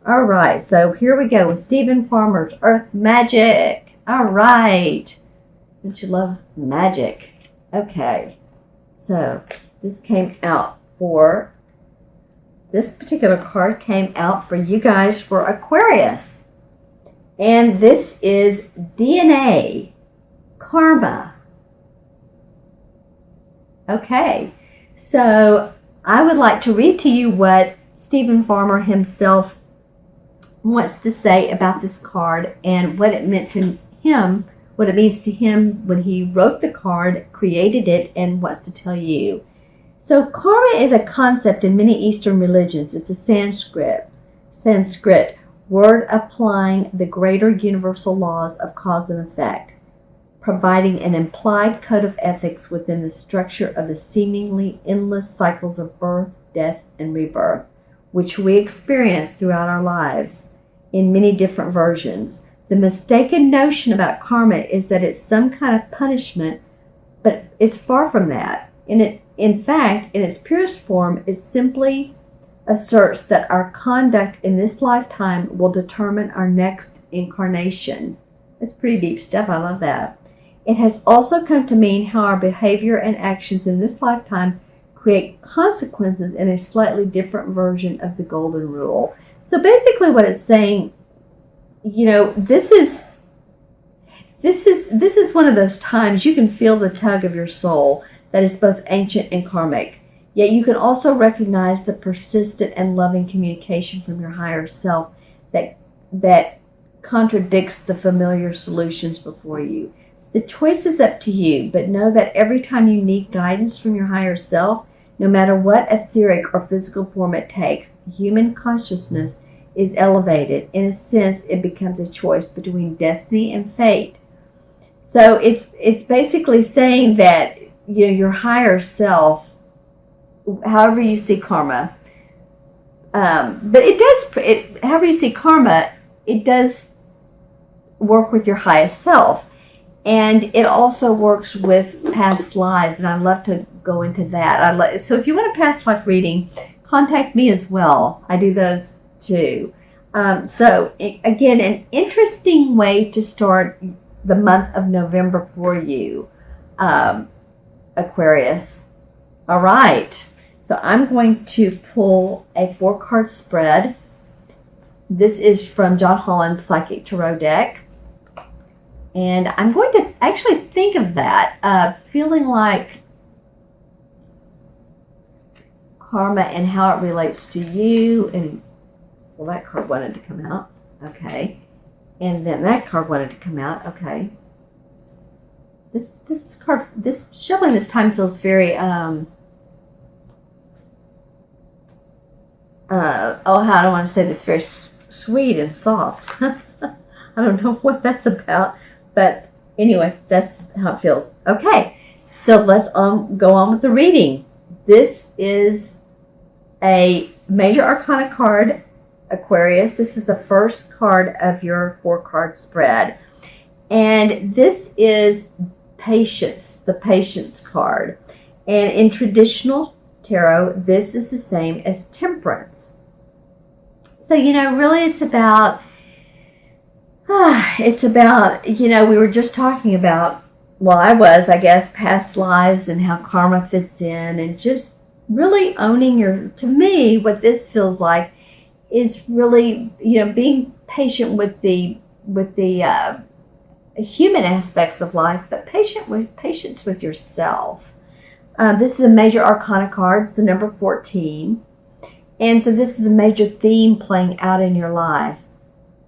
All right, so here we go with Stephen Farmer's Earth Magic. All right. Don't you love magic? Okay, so this particular card came out for you guys for Aquarius. And this is DNA, karma. Okay, so I would like to read to you what Stephen Farmer himself wants to say about this card and what it meant to him, what it means to him when he wrote the card, created it, and wants to tell you. So karma is a concept in many Eastern religions. It's a Sanskrit word applying the greater universal laws of cause and effect, providing an implied code of ethics within the structure of the seemingly endless cycles of birth, death, and rebirth, which we experience throughout our lives in many different versions. The mistaken notion about karma is that it's some kind of punishment, but it's far from that. In fact, in its purest form, it simply asserts that our conduct in this lifetime will determine our next incarnation. That's pretty deep stuff. I love that. It has also come to mean how our behavior and actions in this lifetime create consequences in a slightly different version of the golden rule. So basically what it's saying, this is one of those times you can feel the tug of your soul that is both ancient and karmic. Yet you can also recognize the persistent and loving communication from your higher self that contradicts the familiar solutions before you. The choice is up to you, but know that every time you need guidance from your higher self, no matter what etheric or physical form it takes, human consciousness is elevated. In a sense, it becomes a choice between destiny and fate. So it's basically saying that your higher self, however you see karma, however you see karma, it does work with your highest self. And it also works with past lives, and I'd love to go into that. So if you want a past life reading, contact me as well. I do those too. Again, an interesting way to start the month of November for you, Aquarius. All right. So I'm going to pull a 4-card spread. This is from John Holland's Psychic Tarot deck. And I'm going to actually think of that, feeling like karma and how it relates to you. And, well, that card wanted to come out. Okay. And then that card wanted to come out. Okay. This card, this shuffling this time feels very, how do I want to say this, very sweet and soft. I don't know what that's about. But anyway, that's how it feels. Okay, so let's go on with the reading. This is a Major Arcana card, Aquarius. This is the first card of your 4-card spread. And this is Patience, the Patience card. And in traditional tarot, this is the same as Temperance. So, really it's about... we were just talking about, I guess, past lives and how karma fits in, and just really owning to me, what this feels like is really, being patient with the human aspects of life, but patience with yourself. This is a Major Arcana card. It's the number 14. And so this is a major theme playing out in your life.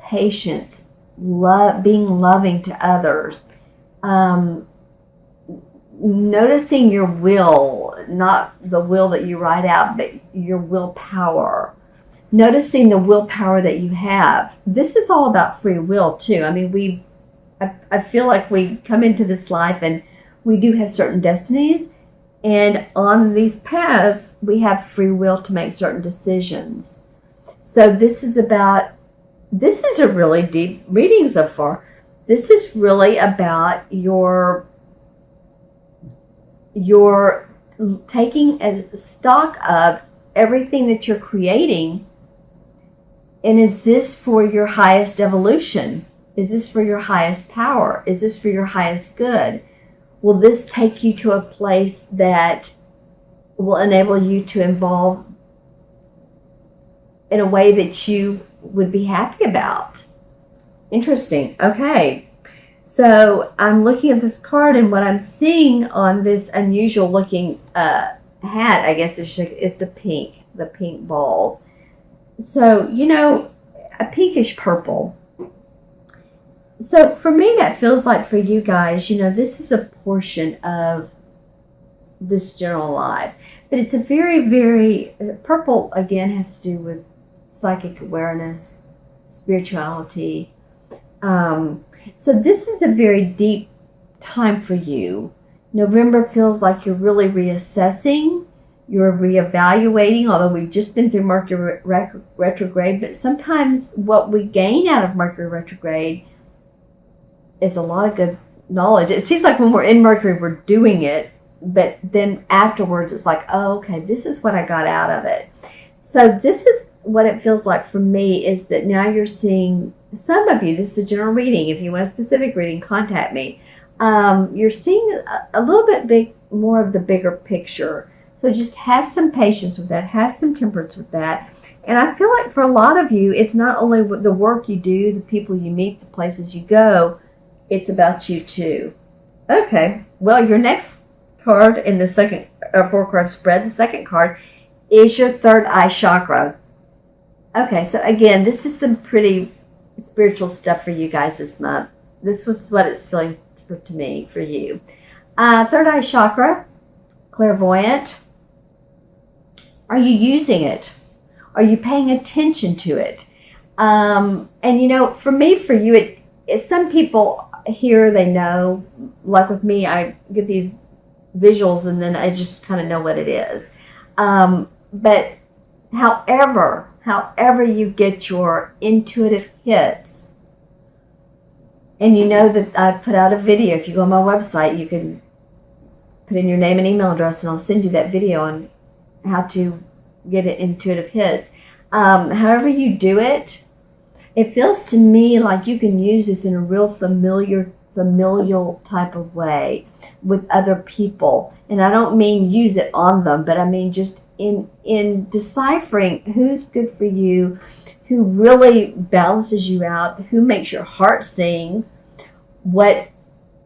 Patience. Being loving to others, noticing your will, not the will that you write out, but your willpower, noticing the willpower that you have. This is all about free will too. I mean, I feel like we come into this life and we do have certain destinies, and on these paths we have free will to make certain decisions. So this is a really deep reading so far. This is really about your taking a stock of everything that you're creating And is this for your highest evolution? Is this for your highest power? Is this for your highest good? Will this take you to a place that will enable you to evolve in a way that you would be happy about? Interesting. Okay. So I'm looking at this card, and what I'm seeing on this unusual looking hat, I guess, is the pink balls. So, you know, a pinkish purple. So for me, that feels like for you guys, you know, this is a portion of this general life. But it's a very, very, purple again has to do with psychic awareness, spirituality. So this is a very deep time for you. November feels like you're really reassessing, you're reevaluating, although we've just been through Mercury retrograde, but sometimes what we gain out of Mercury retrograde is a lot of good knowledge. It seems like when we're in Mercury, we're doing it, but then afterwards it's like, oh, okay, this is what I got out of it. So this is what it feels like for me, is that now you're seeing, some of you, this is a general reading. If you want a specific reading, contact me. You're seeing a little bit more of the bigger picture. So just have some patience with that. Have some temperance with that. And I feel like for a lot of you, it's not only the work you do, the people you meet, the places you go, it's about you too. Okay. Well, your next card in the second 4-card spread, the second card, is your third eye chakra. Okay, so again, this is some pretty spiritual stuff for you guys this month. This was what it's feeling to me, for you. Third eye chakra, clairvoyant. Are you using it? Are you paying attention to it? And you know, for me, for you, some people here, they know, like with me, I get these visuals and then I just kind of know what it is. But however you get your intuitive hits, and you know that I put out a video. If you go on my website, you can put in your name and email address, and I'll send you that video on how to get it intuitive hits. However you do it, it feels to me like you can use this in a real familial type of way with other people. And I don't mean use it on them, but I mean just in deciphering who's good for you, who really balances you out, who makes your heart sing, what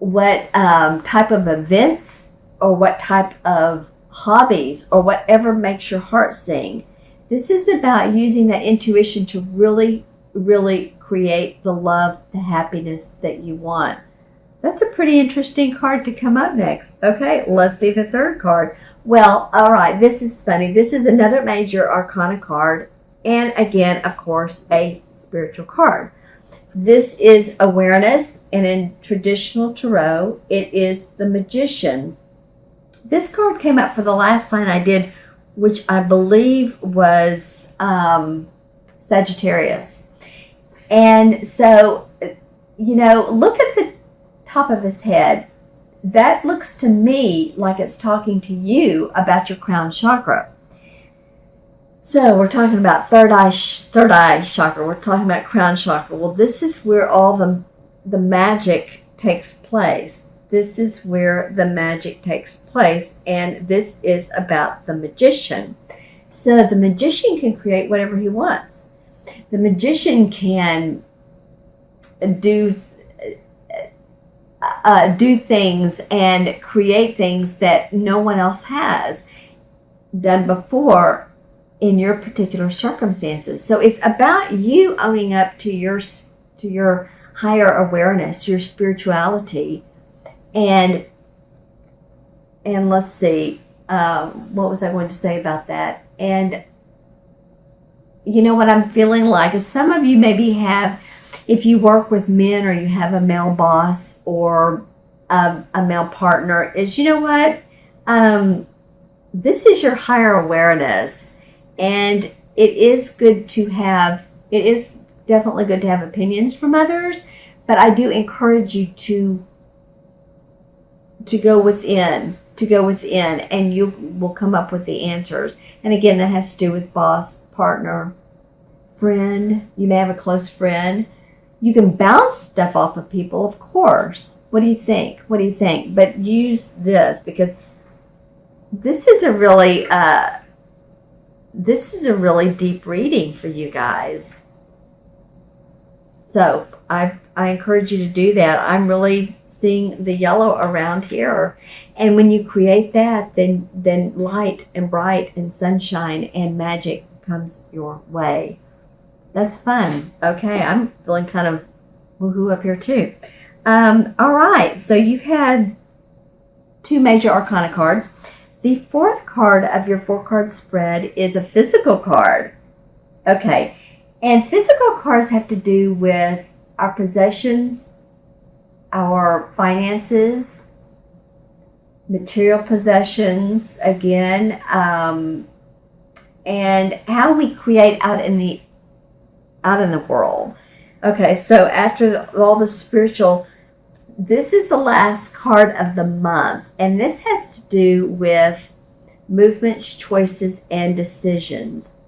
type of events or what type of hobbies or whatever makes your heart sing. This is about using that intuition to really, really create the love, the happiness that you want. That's a pretty interesting card to come up next. Okay, let's see the third card. Well, all right, this is funny. This is another major arcana card, and again, of course, a spiritual card. This is awareness, and in traditional tarot, it is the Magician. This card came up for the last sign I did, which I believe was Sagittarius. And so, you know, look at the top of his head. That looks to me like it's talking to you about your crown chakra. So we're talking about third eye chakra. We're talking about crown chakra. Well, this is where all the magic takes place. This is where the magic takes place, and this is about the Magician. So the Magician can create whatever he wants. The Magician can do things and create things that no one else has done before in your particular circumstances. So it's about you owning up to your higher awareness, your spirituality, and let's see, what was I going to say about that? And you know what I'm feeling like is some of you maybe have, if you work with men or you have a male boss or a male partner, is, you know what, this is your higher awareness, and it is definitely good to have opinions from others, but I do encourage you to go within, and you will come up with the answers. And again, that has to do with boss, partner, friend. You may have a close friend. You can bounce stuff off of people, of course. What do you think? What do you think? But use this, because this is a really deep reading for you guys. So I encourage you to do that. I'm really seeing the yellow around here. And when you create that, then light and bright and sunshine and magic comes your way. That's fun. Okay, I'm feeling kind of woohoo up here too. All right, so you've had 2 major arcana cards. The 4th card of your 4-card spread is a physical card. Okay, and physical cards have to do with our possessions, our finances, material possessions, again, and how we create out in the world. Okay, so after all the spiritual, this is the last card of the month, and this has to do with movements, choices, and decisions.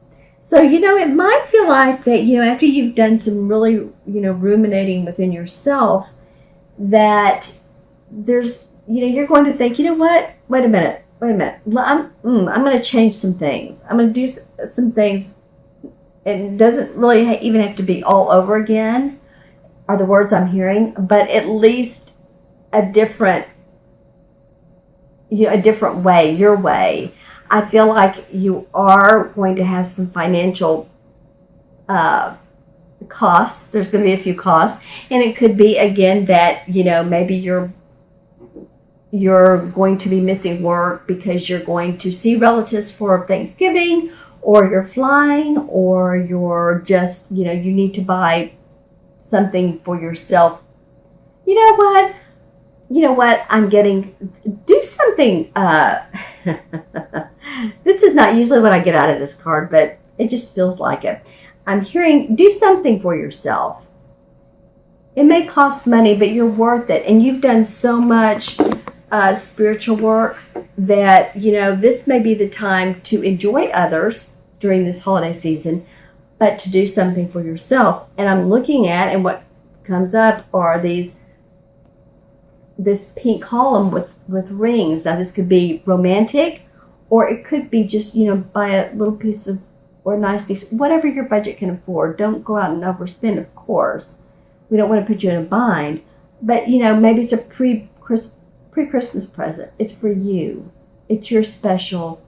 So, it might feel like that, after you've done some really, ruminating within yourself, that there's, you're going to think, what? Wait a minute. I'm going to change some things. I'm going to do some things. It doesn't really even have to be all over again, are the words I'm hearing, but at least a different way, your way. I feel like you are going to have some financial costs. There's going to be a few costs, and it could be, again, that, maybe you're going to be missing work because you're going to see relatives for Thanksgiving, or you're flying, or you're just, you need to buy something for yourself. You know what? Do something. This is not usually what I get out of this card, but it just feels like it. I'm hearing, do something for yourself. It may cost money, but you're worth it. And you've done so much spiritual work that, this may be the time to enjoy others during this holiday season, but to do something for yourself. And I'm looking at, and what comes up are this pink column with rings. Now, this could be romantic, or it could be just, buy a little piece of, or a nice piece, whatever your budget can afford. Don't go out and overspend, of course. We don't want to put you in a bind. But, maybe it's a pre-Christmas present. It's for you. It's your special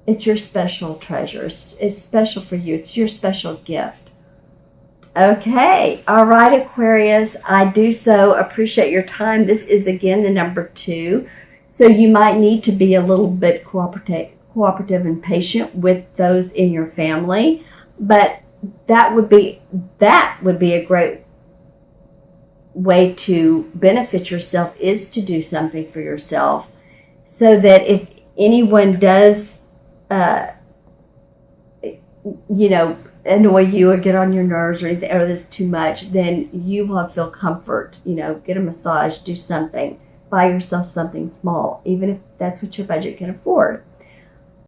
treasure. It's special for you. It's your special gift. Okay. All right, Aquarius. I do so appreciate your time. This is, again, the number 2. So you might need to be a little bit cooperative and patient with those in your family. But that would be a great way to benefit yourself, is to do something for yourself, so that if anyone does annoy you or get on your nerves or anything, or there's too much, then you will feel comfort. Get a massage, do something, buy yourself something small, even if that's what your budget can afford.